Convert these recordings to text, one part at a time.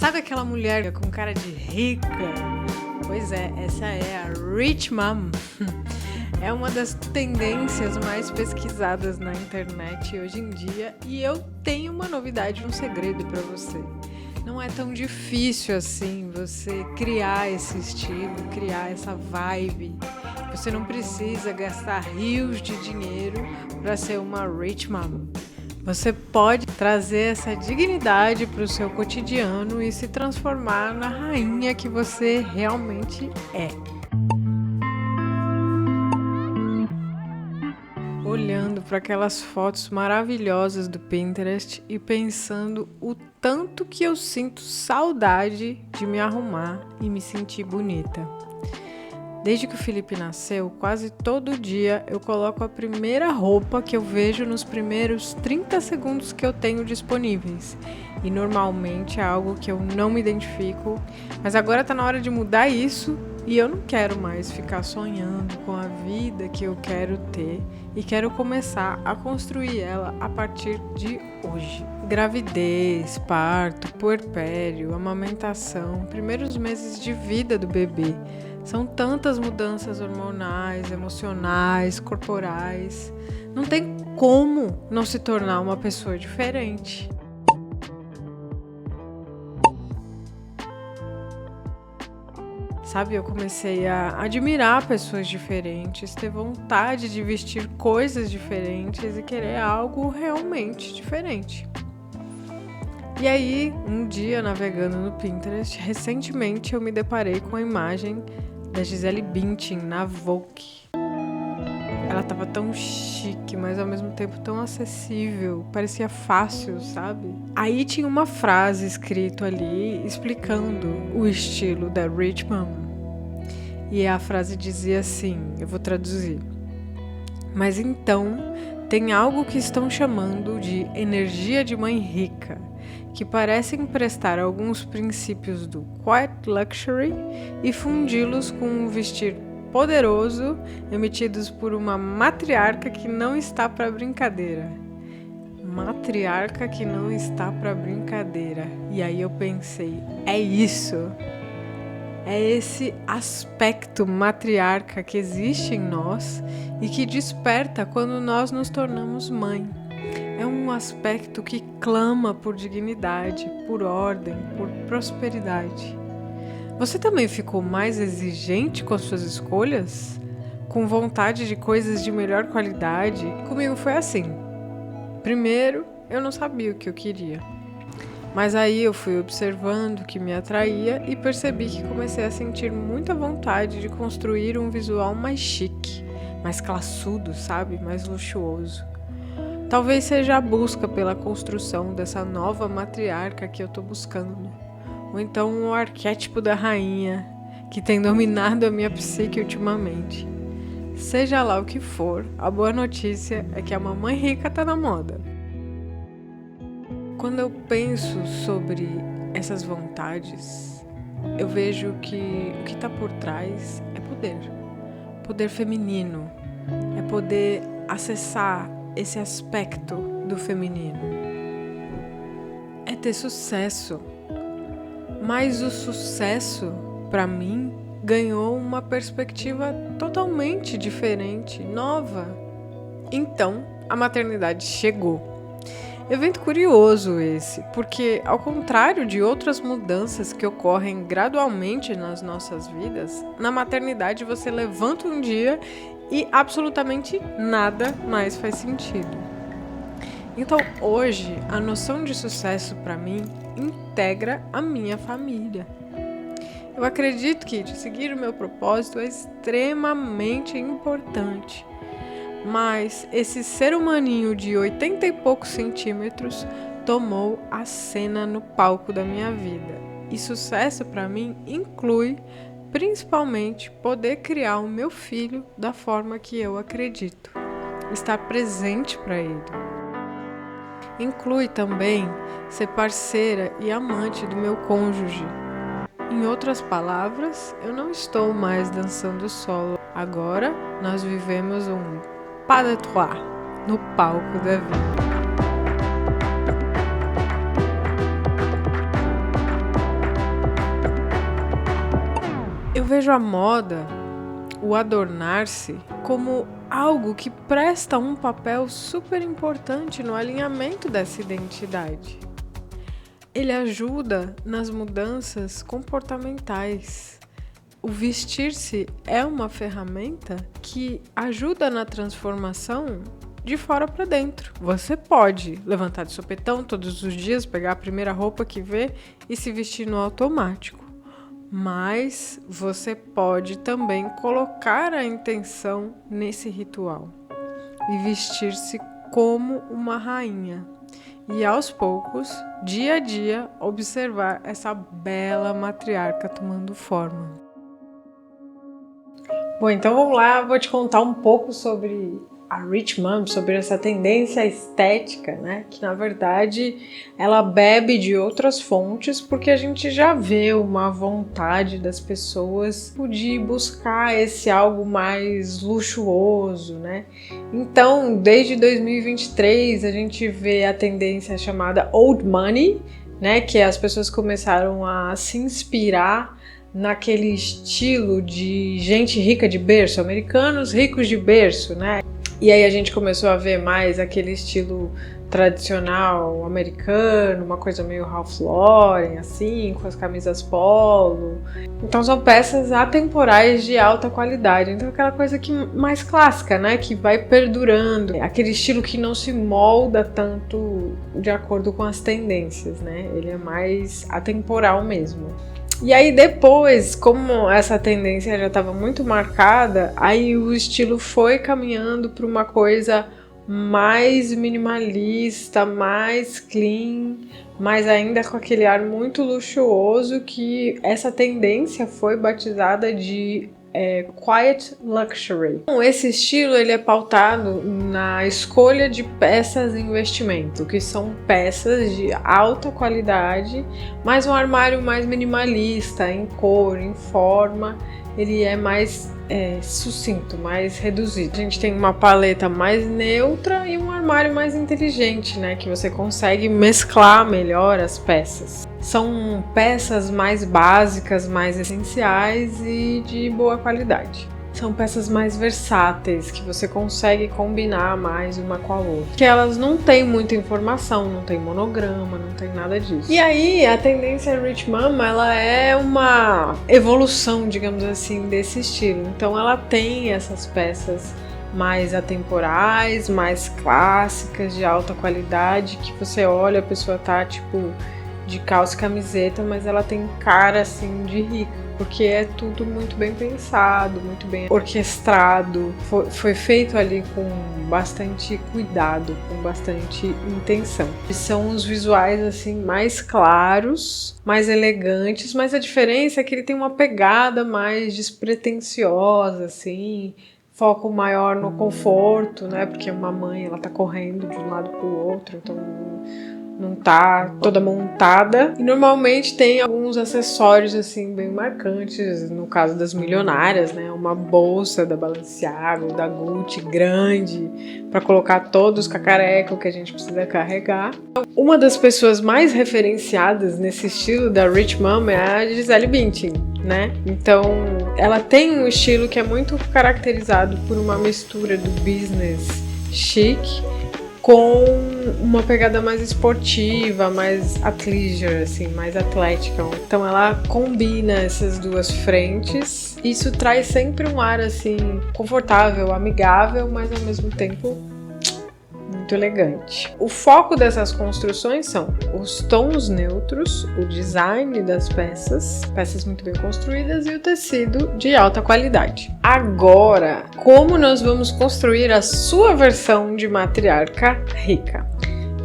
Sabe aquela mulher com cara de rica? Pois é, essa é a Rich Mom. É uma das tendências mais pesquisadas na internet hoje em dia e eu tenho uma novidade, um segredo para você. Não é tão difícil assim você criar esse estilo, criar essa vibe. Você não precisa gastar rios de dinheiro para ser uma Rich Mom. Você pode trazer essa dignidade para o seu cotidiano e se transformar na rainha que você realmente é. Olhando para aquelas fotos maravilhosas do Pinterest e pensando o tanto que eu sinto saudade de me arrumar e me sentir bonita. Desde que o Felipe nasceu, quase todo dia eu coloco a primeira roupa que eu vejo nos primeiros 30 segundos que eu tenho disponíveis. E normalmente é algo que eu não me identifico, mas agora tá na hora de mudar isso e eu não quero mais ficar sonhando com a vida que eu quero ter e quero começar a construir ela a partir de hoje. Gravidez, parto, puerpério, amamentação, primeiros meses de vida do bebê. São tantas mudanças hormonais, emocionais, corporais. Não tem como não se tornar uma pessoa diferente. Sabe, eu comecei a admirar pessoas diferentes, ter vontade de vestir coisas diferentes e querer algo realmente diferente. E aí, um dia navegando no Pinterest, recentemente eu me deparei com a imagem da Gisele Bündchen na Vogue. Ela tava tão chique, mas ao mesmo tempo tão acessível, parecia fácil, sabe? Aí tinha uma frase escrita ali explicando o estilo da Rich Mom. E a frase dizia assim, eu vou traduzir. Mas então, tem algo que estão chamando de energia de mãe rica, que parece emprestar alguns princípios do quiet luxury e fundi-los com um vestir poderoso emitidos por uma matriarca que não está para brincadeira. Matriarca que não está para brincadeira. E aí eu pensei, é isso. É esse aspecto matriarca que existe em nós e que desperta quando nós nos tornamos mãe. É um aspecto que clama por dignidade, por ordem, por prosperidade. Você também ficou mais exigente com as suas escolhas? Com vontade de coisas de melhor qualidade? Comigo foi assim. Primeiro, eu não sabia o que eu queria. Mas aí eu fui observando o que me atraía e percebi que comecei a sentir muita vontade de construir um visual mais chique, mais classudo, sabe? Mais luxuoso. Talvez seja a busca pela construção dessa nova matriarca que eu tô buscando. Ou então o arquétipo da rainha que tem dominado a minha psique ultimamente. Seja lá o que for, a boa notícia é que a mamãe rica tá na moda. Quando eu penso sobre essas vontades, eu vejo que o que tá por trás é poder. Poder feminino. É poder acessar esse aspecto do feminino. É ter sucesso. Mas o sucesso, para mim, ganhou uma perspectiva totalmente diferente, nova. Então, a maternidade chegou. Evento curioso esse, porque ao contrário de outras mudanças que ocorrem gradualmente nas nossas vidas, na maternidade você levanta um dia e absolutamente nada mais faz sentido. Então hoje a noção de sucesso para mim integra a minha família. Eu acredito que seguir o meu propósito é extremamente importante. Mas esse ser humaninho de 80 e poucos centímetros tomou a cena no palco da minha vida. E sucesso para mim inclui, principalmente, poder criar o meu filho da forma que eu acredito. Estar presente para ele. Inclui também ser parceira e amante do meu cônjuge. Em outras palavras, eu não estou mais dançando solo. Agora, nós vivemos um pas de trois no palco da vida. vejo a moda, o adornar-se, como algo que presta um papel super importante no alinhamento dessa identidade. Ele ajuda nas mudanças comportamentais. O vestir-se é uma ferramenta que ajuda na transformação de fora para dentro. Você pode levantar de sopetão todos os dias, pegar a primeira roupa que vê e se vestir no automático. Mas você pode também colocar a intenção nesse ritual e vestir-se como uma rainha. E aos poucos, dia a dia, observar essa bela matriarca tomando forma. Bom, então vamos lá, vou te contar um pouco sobre a Rich Mom, sobre essa tendência estética, né? Que na verdade ela bebe de outras fontes, porque a gente já vê uma vontade das pessoas de buscar esse algo mais luxuoso, né? Então, desde 2023 a gente vê a tendência chamada Old Money, né? Que as pessoas começaram a se inspirar naquele estilo de gente rica de berço, americanos ricos de berço, né? E aí a gente começou a ver mais aquele estilo tradicional americano, uma coisa meio Ralph Lauren, assim, com as camisas polo. Então são peças atemporais de alta qualidade. Então aquela coisa que mais clássica, né? Que vai perdurando. Aquele estilo que não se molda tanto de acordo com as tendências, né? Ele é mais atemporal mesmo. E aí depois, como essa tendência já estava muito marcada, aí o estilo foi caminhando para uma coisa mais minimalista, mais clean, mas ainda com aquele ar muito luxuoso, que essa tendência foi batizada de Quiet Luxury. Então, esse estilo ele é pautado na escolha de peças de investimento, que são peças de alta qualidade, mas um armário mais minimalista, em cor, em forma, ele é mais sucinto, mais reduzido. A gente tem uma paleta mais neutra e um armário mais inteligente, né, que você consegue mesclar melhor as peças. São peças mais básicas, mais essenciais e de boa qualidade. São peças mais versáteis, que você consegue combinar mais uma com a outra. Que elas não têm muita informação, não tem monograma, não tem nada disso. E aí, a tendência Rich Mom, ela é uma evolução, digamos assim, desse estilo. Então ela tem essas peças mais atemporais, mais clássicas, de alta qualidade, que você olha, a pessoa tá tipo de calça e camiseta, mas ela tem cara assim de rica, porque é tudo muito bem pensado, muito bem orquestrado, foi feito ali com bastante cuidado, com bastante intenção. E são os visuais assim mais claros, mais elegantes, mas a diferença é que ele tem uma pegada mais despretensiosa, assim, foco maior no conforto, né? Porque uma mãe, ela tá correndo de um lado pro outro, então não tá toda montada. E normalmente tem alguns acessórios assim bem marcantes, no caso das milionárias, né? Uma bolsa da Balenciaga ou da Gucci grande para colocar todos os cacarecos que a gente precisa carregar. Uma das pessoas mais referenciadas nesse estilo da Rich Mom é a Gisele Bündchen, né? Então ela tem um estilo que é muito caracterizado por uma mistura do business chic com uma pegada mais esportiva, mais athleisure, assim, mais atlética. Então ela combina essas duas frentes. Isso traz sempre um ar assim confortável, amigável, mas ao mesmo tempo muito elegante. O foco dessas construções são os tons neutros, o design das peças muito bem construídas e o tecido de alta qualidade. Agora, como nós vamos construir a sua versão de matriarca rica?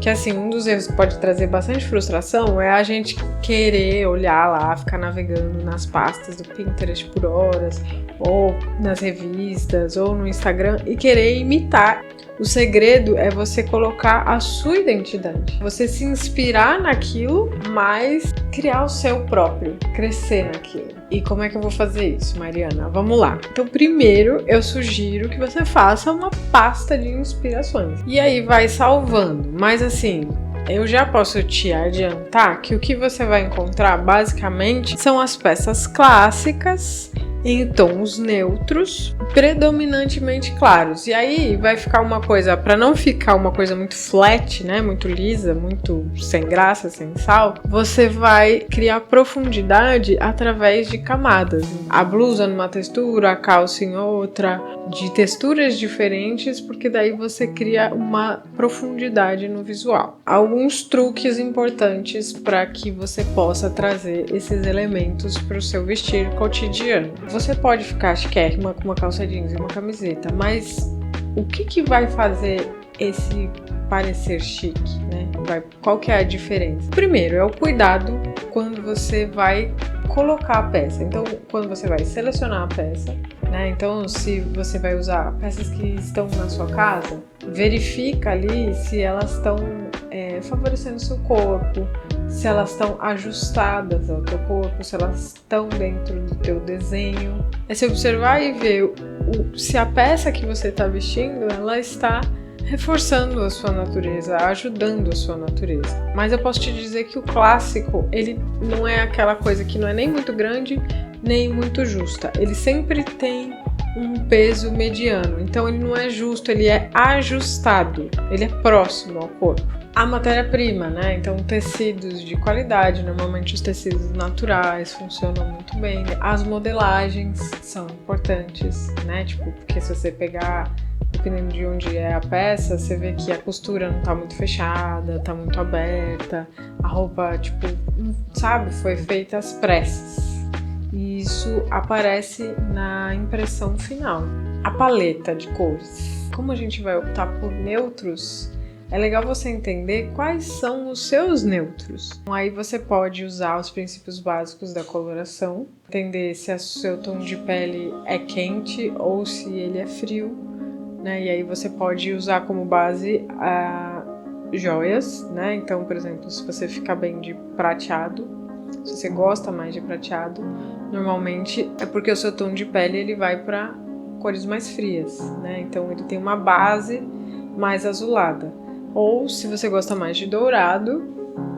Que assim, um dos erros que pode trazer bastante frustração é a gente querer olhar lá, ficar navegando nas pastas do Pinterest por horas, ou nas revistas, ou no Instagram e querer imitar. O segredo é você colocar a sua identidade, você se inspirar naquilo, mas criar o seu próprio, crescer naquilo. E como é que eu vou fazer isso, Mariana? Vamos lá. Então, primeiro, eu sugiro que você faça uma pasta de inspirações. E aí vai salvando. Mas assim, eu já posso te adiantar que o que você vai encontrar, basicamente, são as peças clássicas em tons neutros, predominantemente claros. E aí vai ficar uma coisa, para não ficar uma coisa muito flat, né, muito lisa, muito sem graça, sem sal, você vai criar profundidade através de camadas. A blusa numa textura, a calça em outra, de texturas diferentes, porque daí você cria uma profundidade no visual. Alguns truques importantes para que você possa trazer esses elementos para o seu vestir cotidiano. Você pode ficar chiquérrima com uma calça jeans e uma camiseta, mas o que vai fazer esse parecer chique, né? Qual que é a diferença? Primeiro, é o cuidado quando você vai colocar a peça. Então, quando você vai selecionar a peça, né? Então, se você vai usar peças que estão na sua casa, verifica ali se elas estão favorecendo o seu corpo, se elas estão ajustadas ao teu corpo, se elas estão dentro do teu desenho. É se observar e ver se a peça que você está vestindo, ela está reforçando a sua natureza, ajudando a sua natureza. Mas eu posso te dizer que o clássico, ele não é aquela coisa que não é nem muito grande, nem muito justa. Ele sempre tem um peso mediano. Então ele não é justo, ele é ajustado. Ele é próximo ao corpo. A matéria-prima, né? Então tecidos de qualidade, normalmente os tecidos naturais funcionam muito bem. As modelagens são importantes, né? Tipo, porque se você pegar, dependendo de onde é a peça, você vê que a costura não tá muito fechada, tá muito aberta. A roupa, tipo, sabe, foi feita às pressas. E isso aparece na impressão final. A paleta de cores. Como a gente vai optar por neutros, é legal você entender quais são os seus neutros. Aí você pode usar os princípios básicos da coloração, entender se o seu tom de pele é quente ou se ele é frio, né? E aí você pode usar como base joias, né? Então, por exemplo, se você ficar bem de prateado, se você gosta mais de prateado, normalmente é porque o seu tom de pele ele vai para cores mais frias, né? Então ele tem uma base mais azulada. Ou se você gosta mais de dourado,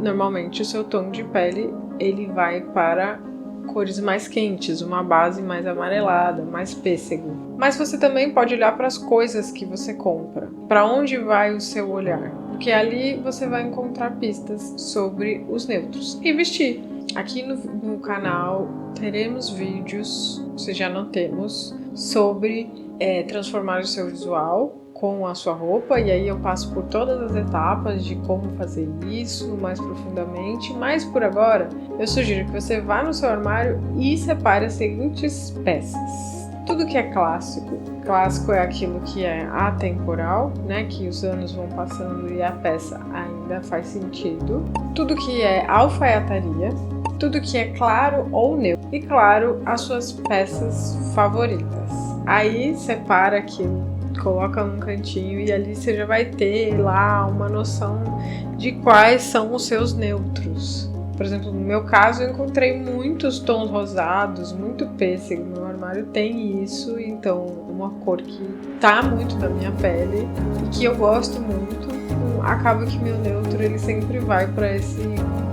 normalmente o seu tom de pele ele vai para cores mais quentes, uma base mais amarelada, mais pêssego. Mas você também pode olhar para as coisas que você compra. Para onde vai o seu olhar? Porque ali você vai encontrar pistas sobre os neutros. E vestir. Aqui no canal teremos vídeos, se já não temos, sobre transformar o seu visual com a sua roupa, e aí eu passo por todas as etapas de como fazer isso mais profundamente, mas por agora eu sugiro que você vá no seu armário e separe as seguintes peças. Tudo que é clássico é aquilo que é atemporal, né, que os anos vão passando e a peça ainda faz sentido. Tudo que é alfaiataria, tudo que é claro ou neutro, e claro, as suas peças favoritas. Aí separa aquilo, coloca num cantinho e ali você já vai ter lá uma noção de quais são os seus neutros. Por exemplo, no meu caso eu encontrei muitos tons rosados, muito pêssego, meu armário tem isso, então uma cor que tá muito na minha pele e que eu gosto muito, acaba que meu neutro ele sempre vai para esse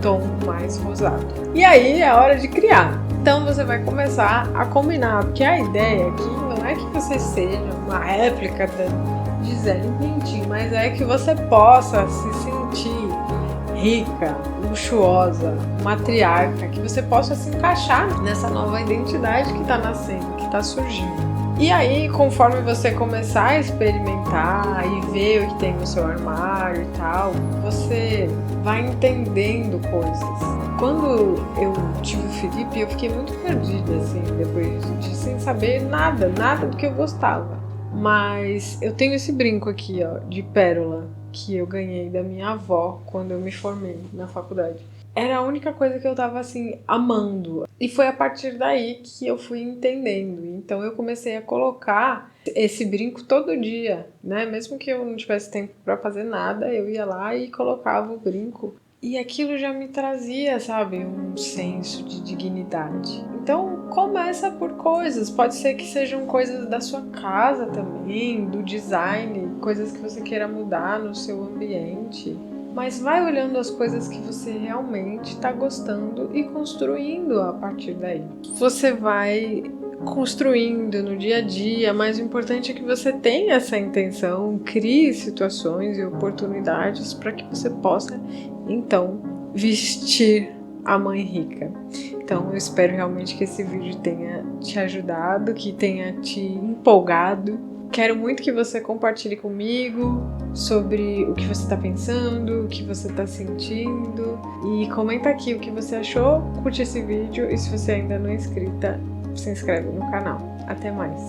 tom mais rosado. E aí é hora de criar. Então você vai começar a combinar, porque a ideia aqui não é que você seja uma réplica da Gisele Bündchen, mas é que você possa se sentir rica, luxuosa, matriarca, que você possa se encaixar nessa nova identidade que está nascendo, que está surgindo. E aí, conforme você começar a experimentar e ver o que tem no seu armário e tal, você vai entendendo coisas. Quando eu tive o Felipe, eu fiquei muito perdida, assim, depois de sem saber nada do que eu gostava. Mas eu tenho esse brinco aqui, ó, de pérola, que eu ganhei da minha avó quando eu me formei na faculdade. Era a única coisa que eu tava, assim, amando. E foi a partir daí que eu fui entendendo. Então eu comecei a colocar esse brinco todo dia, né? Mesmo que eu não tivesse tempo pra fazer nada, eu ia lá e colocava o brinco. E aquilo já me trazia, sabe, um senso de dignidade. Então começa por coisas. Pode ser que sejam coisas da sua casa também, do design, coisas que você queira mudar no seu ambiente. Mas vai olhando as coisas que você realmente está gostando e construindo a partir daí. Você vai construindo no dia a dia, mas o importante é que você tenha essa intenção, crie situações e oportunidades para que você possa, então, vestir a mãe rica. Então, eu espero realmente que esse vídeo tenha te ajudado, que tenha te empolgado. Quero muito que você compartilhe comigo sobre o que você está pensando, o que você está sentindo e comenta aqui o que você achou, curte esse vídeo e se você ainda não é inscrita, se inscreve no canal. Até mais!